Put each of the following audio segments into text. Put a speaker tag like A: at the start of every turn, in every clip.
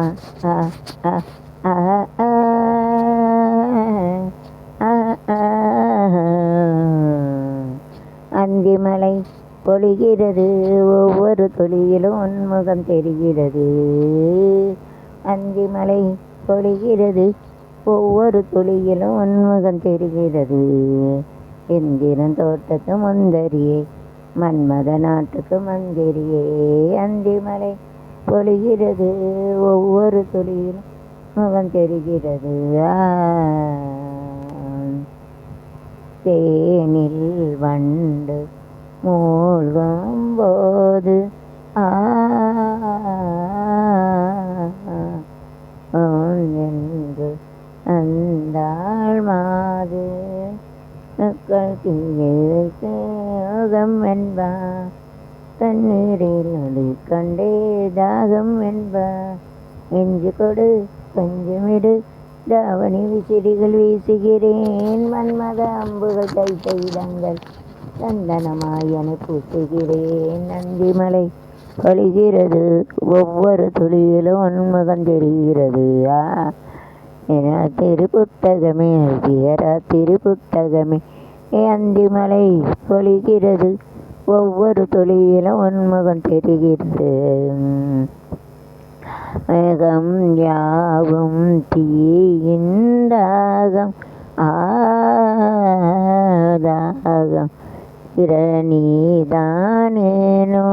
A: ஆ ஆ ஆ ஆ ஆ ஆ அந்திமலை பொழிகிறது, ஒவ்வொரு துளியிலும் உன்முகம் தெரிகிறது. அந்திமலை பொழிகிறது, ஒவ்வொரு துளியிலும் உன்முகம் தெரிகிறது. எந்திரன் தோட்டத்து முந்தரியே, மன்மத நாட்டுக்கு மந்திரியே. அந்திமலை பொழிகிறது, ஒவ்வொரு துளியிலும் முகம் தெரிகிறது. தேனில் வண்டு மூழ்கும் போது என்று அந்தாள் மாது மக்கள் தீயம் என்பா, தண்ணீரில் ஒளி கண்டே தாகம் என்பா. எஞ்சு கொடு கொஞ்சமிடு, தாவணி விசிறிகள் வீசுகிறேன், மன்மத அம்புகள் தைத்த இடங்கள் சந்தனமாயனை பூசுகிறேன். நந்திமலை பொழிகிறது, ஒவ்வொரு துளியிலும் உன்முகம் தெரிகிறது. என திருப்புத்தகமே திருப்புத்தகமே, அந்திமலை பொழிகிறது, ஒவ்வொரு துளியிலும் உன்முகம் தெரிகிறது. மேகம் யாவும் தீயின்றாகம் ஆதாகம் நீதானேனோ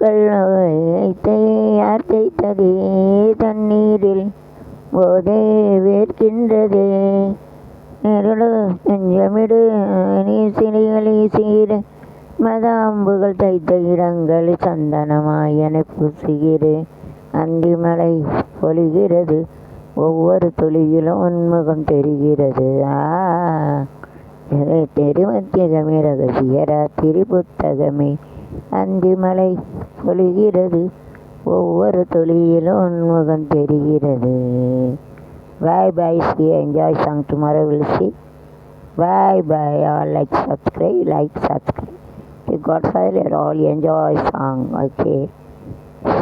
A: கல்லை யார் தைத்ததே, தண்ணீரில் போதே வேர்க்கின்றதே. நெருளு நெஞ்சமிடு நீ சிறிகளி சீர, மதாம்புகள் தைத்த இடங்கள் சந்தனமாயனை பூசுகிறேன். அந்திமலை பொழிகிறது, ஒவ்வொரு துளியிலும் உன்முகம் தெரிகிறது. திருமத்தியகமே ரகசியரா திரிபுத்தகமே, அந்திமலை பொழிகிறது, ஒவ்வொரு துளியிலும் உன்முகம் தெரிகிறது. Bye bye, see you, enjoy song, tomorrow we'll see. Bye bye, all like subscribe. Godfather, all enjoy song, okay.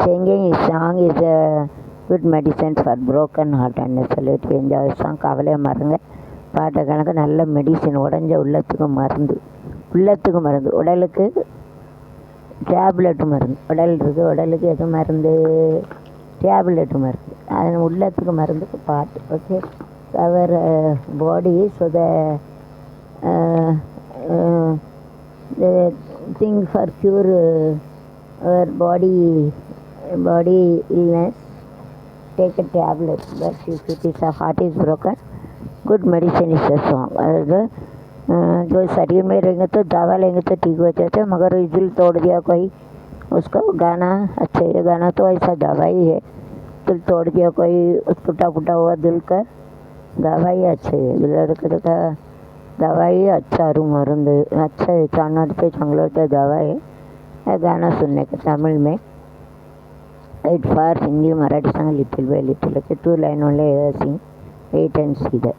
A: Singing song is a good medicine for broken heart and சொல்லிட்டு என்ஜாய் சாங். கவலையை மறங்க, பாட்டை கணக்கு நல்ல medicine, உடஞ்ச உள்ளத்துக்கு மருந்து, உடலுக்கு tablet மருந்து. உடல் இருக்குது, உடலுக்கு எது மருந்து? டேப்லெட்டு மருந்து. அது உள்ளத்துக்கு மருந்துக்கு பாட்டு. ஓகே, அவர் பாடி so the thing for cure our body illness, take a tablet. But if it is a heart is broken, good medicine is a song. जो शरीर में रहेंगे तो दवा लेंगे तो ठीक हो जाते, मगर दिल तोड़ दिया कोई, उसको गाना अच्छा है, गाना तो ऐसा दवा ही है. दिल तोड़ दिया कोई, उसको टूटा हुआ दिल का दवा ही अच्छे है. ब्लड का दवा ही अच्छा मरुंद अच्छा है, चाणते चंगलोते दवा है. गाना सुनने का तमिल में 8 for हिंदी मराठी संग little bye little. 2 line only sing, 8 and see that.